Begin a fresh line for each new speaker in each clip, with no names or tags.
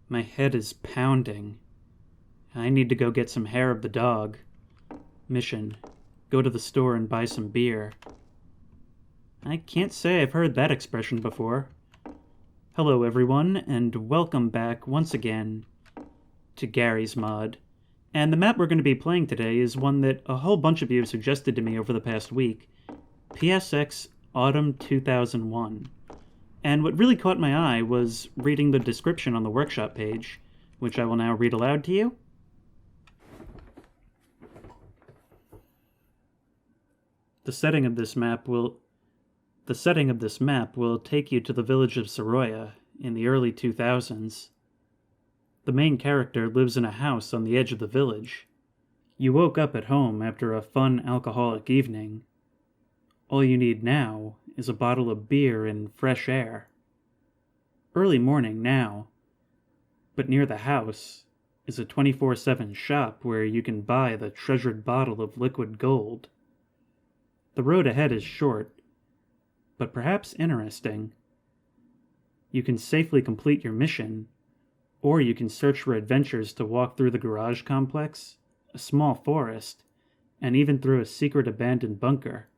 My head is pounding. I need to go get some hair of the dog. Mission: go to the store and buy some beer. I can't say I've heard that expression before. Hello everyone, and welcome back once again to Garry's Mod. And the map we're going to be playing today is one that a whole bunch of you have suggested to me over the past week. PSX Autumn 2001. And what really caught my eye was reading the description on the workshop page, which I will now read aloud to you. The setting of this map will take you to the village of Soroya in the early 2000s. The main character lives in a house on the edge of the village. You woke up at home after a fun alcoholic evening. All you need now is a bottle of beer and fresh air. Early morning now, but near the house is a 24/7 shop where you can buy the treasured bottle of liquid gold. The road ahead is short, but perhaps interesting. You can safely complete your mission, or you can search for adventures to walk through the garage complex, a small forest, and even through a secret abandoned bunker.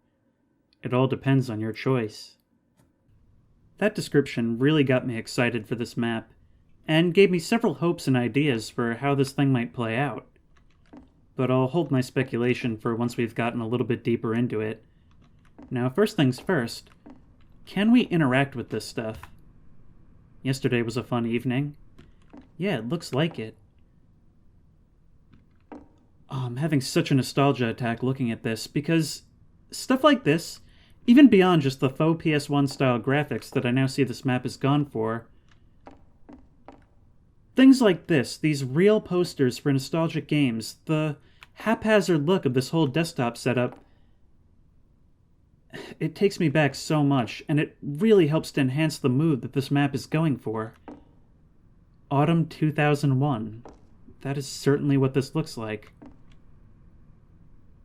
It all depends on your choice. That description really got me excited for this map, and gave me several hopes and ideas for how this thing might play out. But I'll hold my speculation for once we've gotten a little bit deeper into it. Now, first things first, can we interact with this stuff? Yesterday was a fun evening. Yeah, it looks like it. Oh, I'm having such a nostalgia attack looking at this, because stuff like this, even beyond just the faux PS1 style graphics that I now see this map has gone for, things like this, these real posters for nostalgic games, the haphazard look of this whole desktop setup, it takes me back so much, and it really helps to enhance the mood that this map is going for. Autumn 2001. That is certainly what this looks like.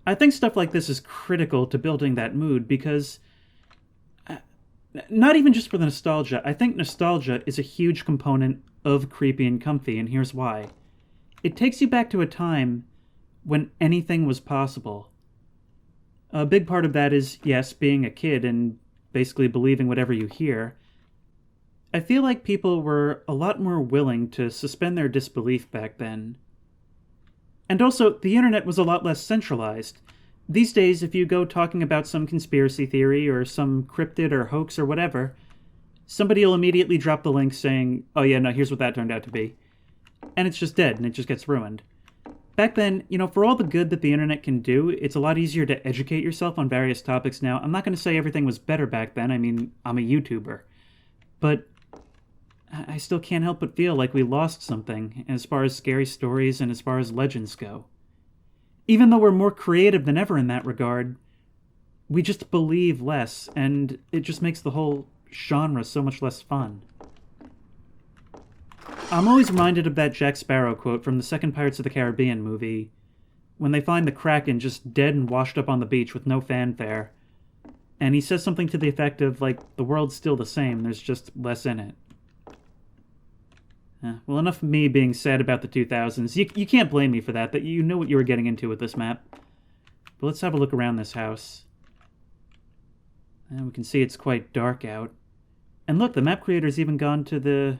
I think stuff like this is critical to building that mood because, not even just for the nostalgia, I think nostalgia is a huge component of Creepy and Comfy, and here's why. It takes you back to a time when anything was possible. A big part of that is, yes, being a kid and basically believing whatever you hear. I feel like people were a lot more willing to suspend their disbelief back then. And also, the internet was a lot less centralized. These days, if you go talking about some conspiracy theory or some cryptid or hoax or whatever, somebody will immediately drop the link saying, oh yeah, no, here's what that turned out to be. And it's just dead, and it just gets ruined. Back then, for all the good that the internet can do, it's a lot easier to educate yourself on various topics now. I'm not going to say everything was better back then. I mean, I'm a YouTuber. But I still can't help but feel like we lost something as far as scary stories and as far as legends go. Even though we're more creative than ever in that regard, we just believe less, and it just makes the whole genre so much less fun. I'm always reminded of that Jack Sparrow quote from the second Pirates of the Caribbean movie, when they find the Kraken just dead and washed up on the beach with no fanfare. And he says something to the effect of, like, the world's still the same, there's just less in it. Well, enough of me being sad about the 2000s. You can't blame me for that you knew what you were getting into with this map. But let's have a look around this house. And we can see it's quite dark out. And look, the map creator's even gone to the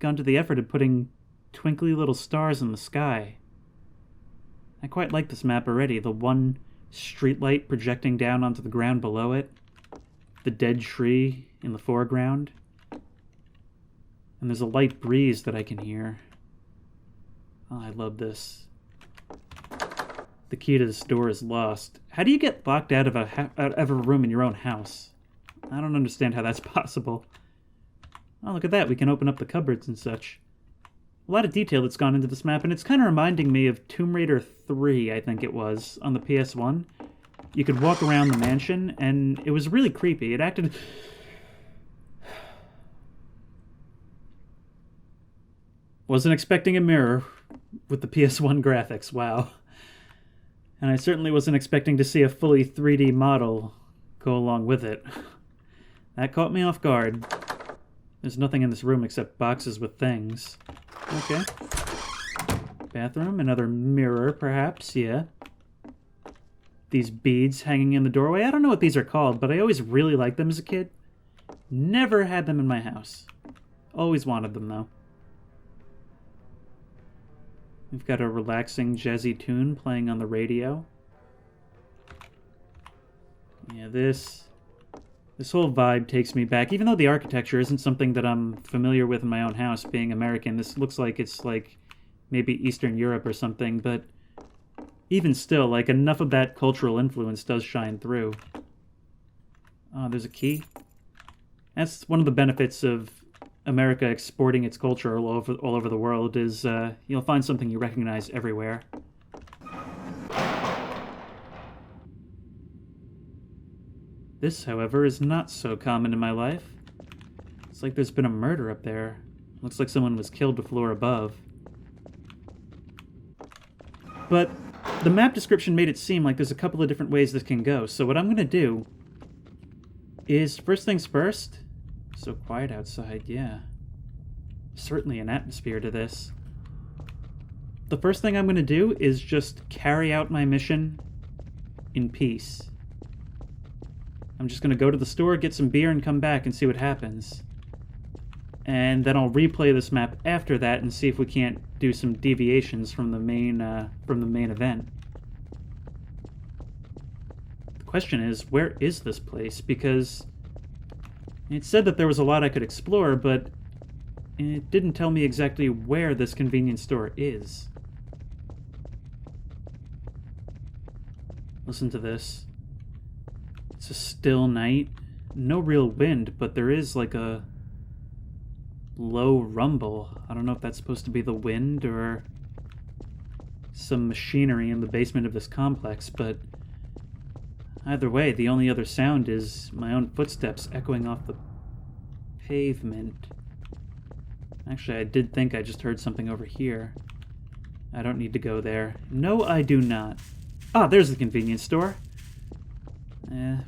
effort of putting twinkly little stars in the sky. I quite like this map already. The one streetlight projecting down onto the ground below it. The dead tree in the foreground. And there's a light breeze that I can hear. Oh, I love this. The key to this door is lost. How do you get locked out of a room in your own house? I don't understand how that's possible. Oh, look at that. We can open up the cupboards and such. A lot of detail that's gone into this map, and it's kind of reminding me of Tomb Raider 3, I think it was, on the PS1. You could walk around the mansion, and it was really creepy. It acted... Wasn't expecting a mirror with the PS1 graphics, wow. And I certainly wasn't expecting to see a fully 3D model go along with it. That caught me off guard. There's nothing in this room except boxes with things. Okay. Bathroom, another mirror, perhaps, yeah. These beads hanging in the doorway. I don't know what these are called, but I always really liked them as a kid. Never had them in my house. Always wanted them, though. We've got a relaxing, jazzy tune playing on the radio. Yeah, this whole vibe takes me back. Even though the architecture isn't something that I'm familiar with in my own house, being American, this looks like it's like maybe Eastern Europe or something, but even still, like, enough of that cultural influence does shine through. Oh, there's a key. That's one of the benefits of America exporting its culture all over the world, is you'll find something you recognize everywhere. This, however, is not so common in my life. It's like there's been a murder up there. Looks like someone was killed the floor above. But the map description made it seem like there's a couple of different ways this can go, so what I'm going to do is, first things first, so quiet outside, yeah. Certainly an atmosphere to this. The first thing I'm going to do is just carry out my mission in peace. I'm just going to go to the store, get some beer, and come back and see what happens. And then I'll replay this map after that and see if we can't do some deviations from the main event. The question is, where is this place? Because it said that there was a lot I could explore, but it didn't tell me exactly where this convenience store is. Listen to this. It's a still night. No real wind, but there is like a low rumble. I don't know if that's supposed to be the wind or some machinery in the basement of this complex, but either way, the only other sound is my own footsteps echoing off the pavement. Actually, I did think I just heard something over here. I don't need to go there. No, I do not. Ah, there's the convenience store.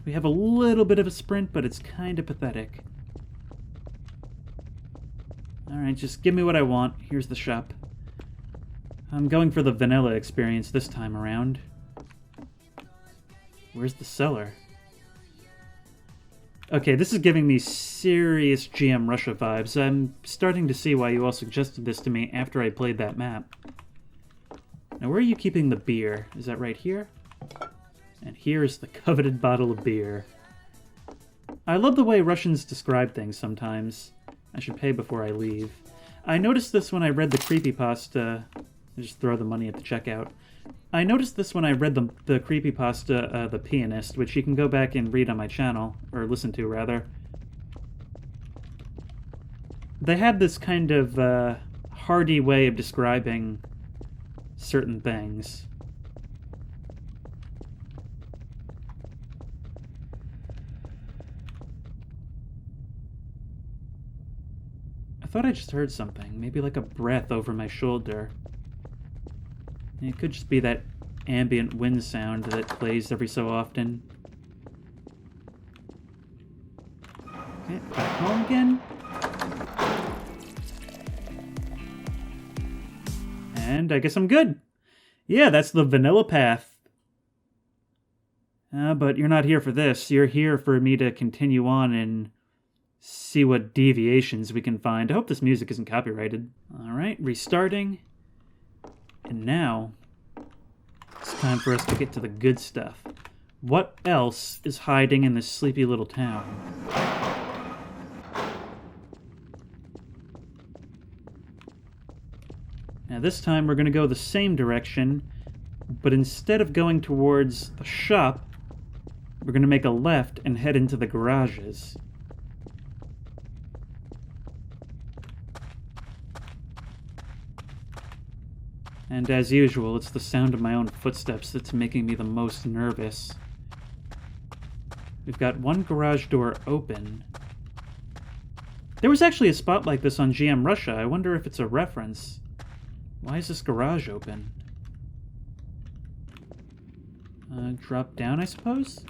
We have a little bit of a sprint, but it's kind of pathetic. Alright, just give me what I want. Here's the shop. I'm going for the vanilla experience this time around. Where's the cellar? Okay, this is giving me serious GM Russia vibes. I'm starting to see why you all suggested this to me after I played that map. Now, where are you keeping the beer? Is that right here? And here's the coveted bottle of beer. I love the way Russians describe things sometimes. I should pay before I leave. I noticed this when I read the creepypasta. I just throw the money at the checkout. I noticed this when I read the creepypasta, The Pianist, which you can go back and read on my channel, or listen to, rather. They had this kind of hardy way of describing certain things. I thought I just heard something, maybe like a breath over my shoulder. It could just be that ambient wind sound that plays every so often. Okay, back home again. And I guess I'm good. Yeah, that's the vanilla path. But you're not here for this. You're here for me to continue on and see what deviations we can find. I hope this music isn't copyrighted. Alright, restarting. And now, it's time for us to get to the good stuff. What else is hiding in this sleepy little town? Now this time we're going to go the same direction, but instead of going towards the shop, we're going to make a left and head into the garages. And as usual, it's the sound of my own footsteps that's making me the most nervous. We've got one garage door open. There was actually a spot like this on GM Russia. I wonder if it's a reference. Why is this garage open? Drop down, I suppose?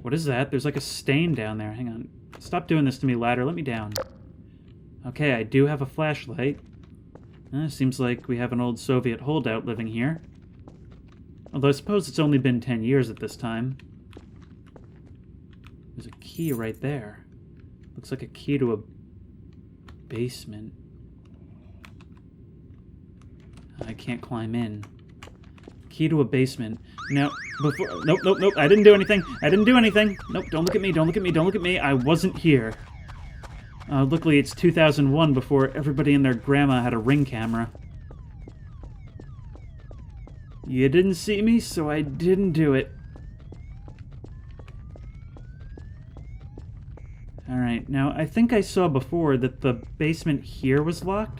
What is that? There's like a stain down there. Hang on. Stop doing this to me, ladder. Let me down. Okay, I do have a flashlight. Seems like we have an old Soviet holdout living here. Although I suppose it's only been 10 years at this time. There's a key right there. Looks like a key to a basement. I can't climb in. Key to a basement. Now, before... Nope, nope, nope. I didn't do anything. I didn't do anything. Nope, don't look at me. Don't look at me. Don't look at me. I wasn't here. Luckily, it's 2001 before everybody and their grandma had a Ring camera. You didn't see me, so I didn't do it. Alright, now I think I saw before that the basement here was locked.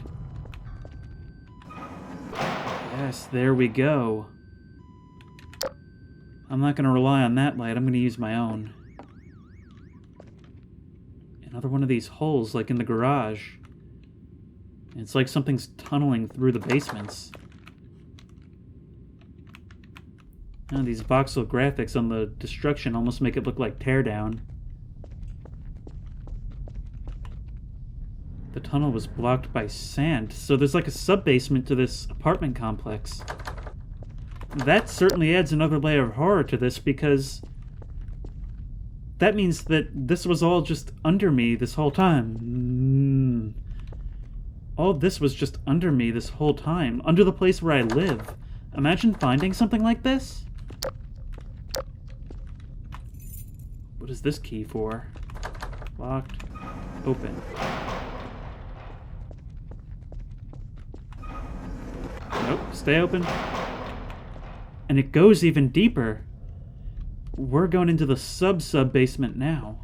Yes, there we go. I'm not going to rely on that light, I'm going to use my own. Another one of these holes, like in the garage. It's like something's tunneling through the basements. Oh, these voxel graphics on the destruction almost make it look like teardown. The tunnel was blocked by sand, so there's like a sub-basement to this apartment complex. That certainly adds another layer of horror to this, because that means that this was all just under me this whole time. All this was just under me this whole time, under the place where I live. Imagine finding something like this. What is this key for? Locked. Open. Nope, stay open. And it goes even deeper. We're going into the sub-basement now.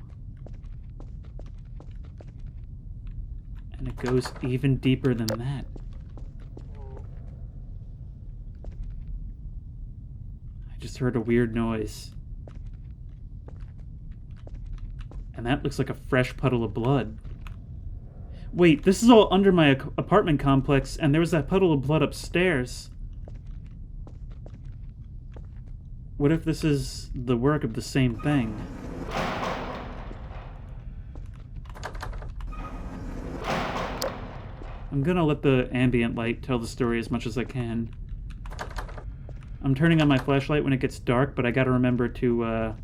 And it goes even deeper than that. I just heard a weird noise. And that looks like a fresh puddle of blood. Wait, this is all under my apartment complex, and there was that puddle of blood upstairs. What if this is the work of the same thing? I'm gonna let the ambient light tell the story as much as I can. I'm turning on my flashlight when it gets dark, but I gotta remember to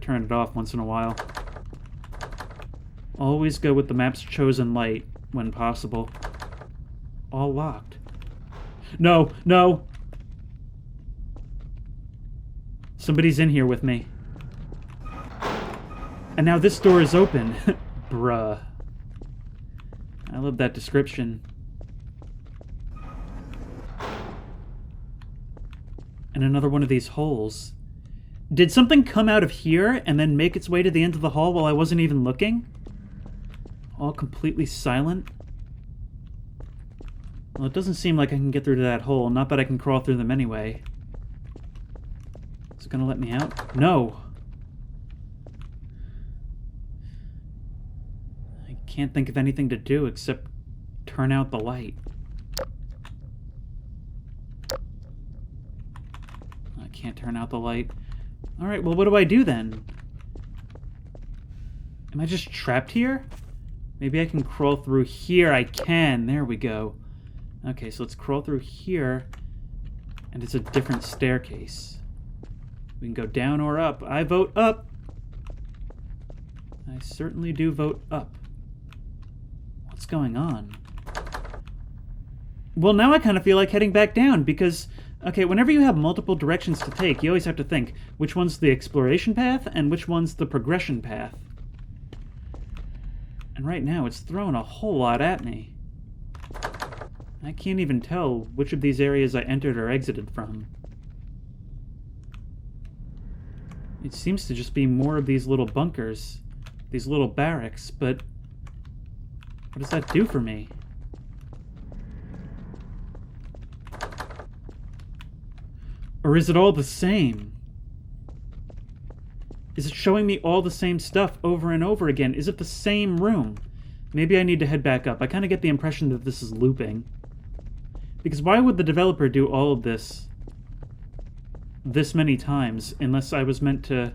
turn it off once in a while. Always go with the map's chosen light when possible. All locked. No, no! Somebody's in here with me. And now this door is open. Bruh. I love that description. And another one of these holes. Did something come out of here and then make its way to the end of the hall while I wasn't even looking? All completely silent? Well, it doesn't seem like I can get through to that hole, not that I can crawl through them anyway. Is it gonna let me out? No! I can't think of anything to do except turn out the light. I can't turn out the light. Alright, well, what do I do then? Am I just trapped here? Maybe I can crawl through here. I can. There we go. Okay, so let's crawl through here. And it's a different staircase. We can go down or up. I vote up. I certainly do vote up. What's going on? Well, now I kind of feel like heading back down because, okay, whenever you have multiple directions to take, you always have to think which one's the exploration path and which one's the progression path. And right now, it's throwing a whole lot at me. I can't even tell which of these areas I entered or exited from. It seems to just be more of these little bunkers, these little barracks, but what does that do for me? Or is it all the same? Is it showing me all the same stuff over and over again? Is it the same room? Maybe I need to head back up. I kind of get the impression that this is looping. Because why would the developer do all of this many times unless I was meant to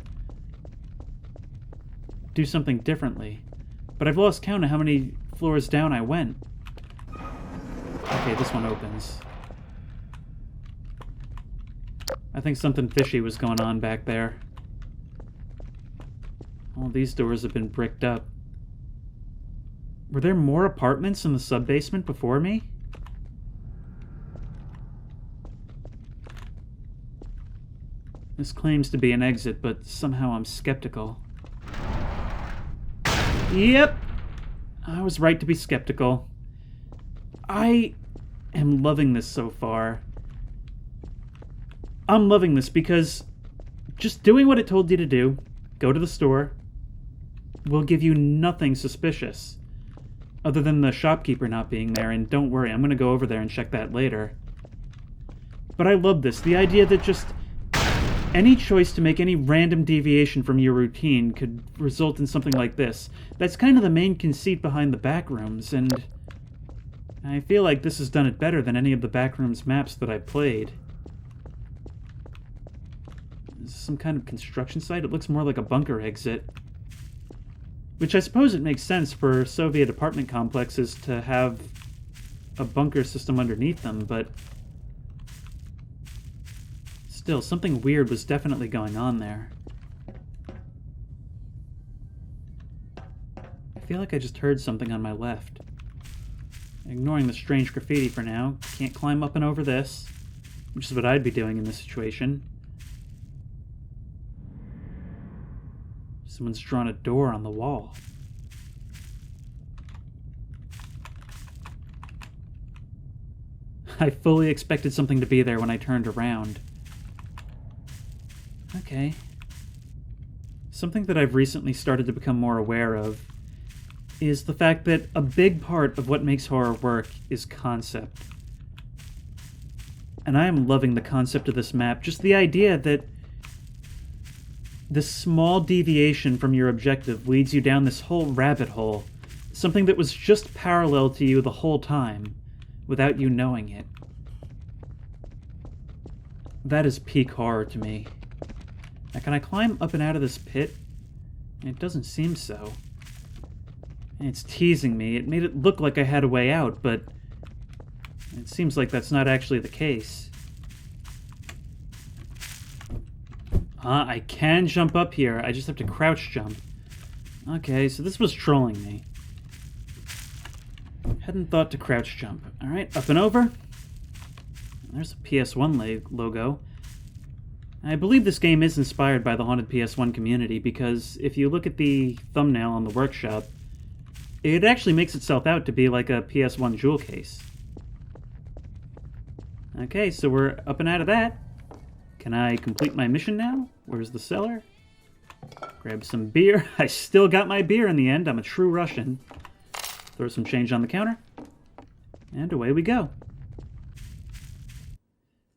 do something differently? But I've lost count of how many floors down I went. Okay, this one opens. I think something fishy was going on back there. All these doors have been bricked up. Were there more apartments in the sub-basement before me? This claims to be an exit, but somehow I'm skeptical. Yep! I was right to be skeptical. I am loving this so far. I'm loving this because just doing what it told you to do, go to the store, will give you nothing suspicious. Other than the shopkeeper not being there, and don't worry, I'm going to go over there and check that later. But I love this. The idea that just any choice to make any random deviation from your routine could result in something like this. That's kind of the main conceit behind the Backrooms, and I feel like this has done it better than any of the Backrooms maps that I've played. Is this some kind of construction site? It looks more like a bunker exit. Which I suppose it makes sense for Soviet apartment complexes to have a bunker system underneath them, but still, something weird was definitely going on there. I feel like I just heard something on my left. Ignoring the strange graffiti for now, can't climb up and over this, which is what I'd be doing in this situation. Someone's drawn a door on the wall. I fully expected something to be there when I turned around. Okay. Something that I've recently started to become more aware of is the fact that a big part of what makes horror work is concept. And I am loving the concept of this map. Just the idea that this small deviation from your objective leads you down this whole rabbit hole. Something that was just parallel to you the whole time, without you knowing it. That is peak horror to me. Now, can I climb up and out of this pit? It doesn't seem so. It's teasing me. It made it look like I had a way out, but it seems like that's not actually the case. I can jump up here. I just have to crouch jump. Okay, so this was trolling me. Hadn't thought to crouch jump. Alright, up and over. There's a PS1 logo. I believe this game is inspired by the haunted PS1 community, because if you look at the thumbnail on the workshop, it actually makes itself out to be like a PS1 jewel case. Okay, so we're up and out of that. Can I complete my mission now? Where's the cellar? Grab some beer. I still got my beer in the end. I'm a true Russian. Throw some change on the counter. And away we go.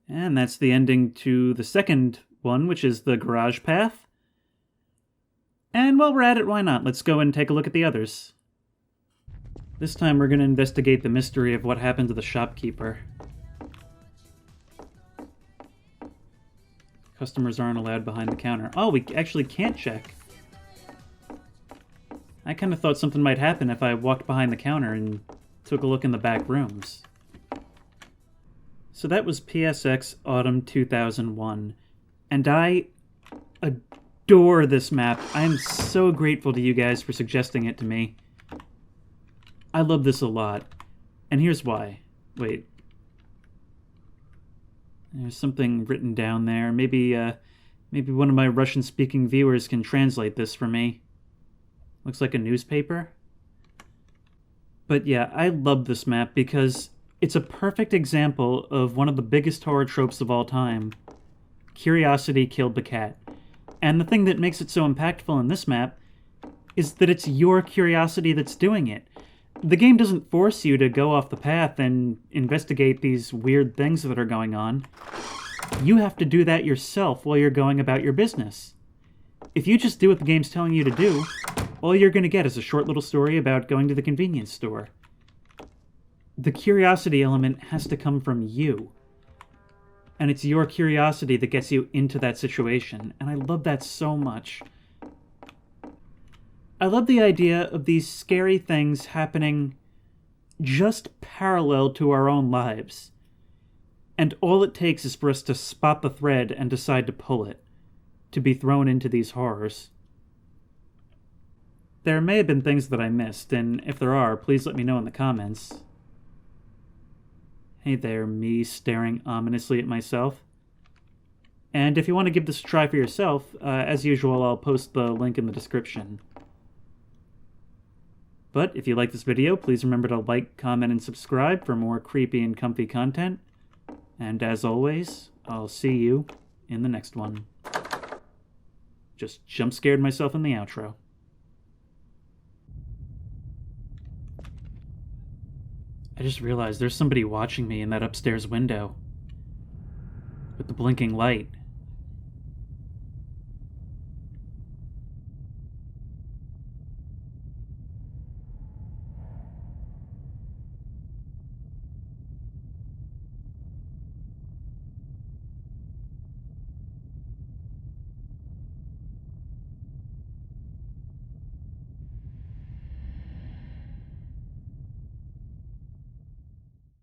And that's the ending to the second one, which is the garage path. And while we're at it, why not? Let's go and take a look at the others. This time we're going to investigate the mystery of what happened to the shopkeeper. Customers aren't allowed behind the counter. Oh, we actually can't check. I kind of thought something might happen if I walked behind the counter and took a look in the back rooms. So that was PSX Autumn 2001. And I adore this map. I am so grateful to you guys for suggesting it to me. I love this a lot. And here's why. Wait. There's something written down there. Maybe one of my Russian-speaking viewers can translate this for me. Looks like a newspaper. But yeah, I love this map because it's a perfect example of one of the biggest horror tropes of all time. Curiosity killed the cat. And the thing that makes it so impactful in this map is that it's your curiosity that's doing it. The game doesn't force you to go off the path and investigate these weird things that are going on. You have to do that yourself while you're going about your business. If you just do what the game's telling you to do, all you're going to get is a short little story about going to the convenience store. The curiosity element has to come from you. And it's your curiosity that gets you into that situation. And I love that so much. I love the idea of these scary things happening just parallel to our own lives. And all it takes is for us to spot the thread and decide to pull it, to be thrown into these horrors. There may have been things that I missed, and if there are, please let me know in the comments. Hey there, me staring ominously at myself. And if you want to give this a try for yourself, as usual, I'll post the link in the description. But if you like this video, please remember to like, comment, and subscribe for more creepy and comfy content. And as always, I'll see you in the next one. Just jump scared myself in the outro. I just realized there's somebody watching me in that upstairs window. With the blinking light.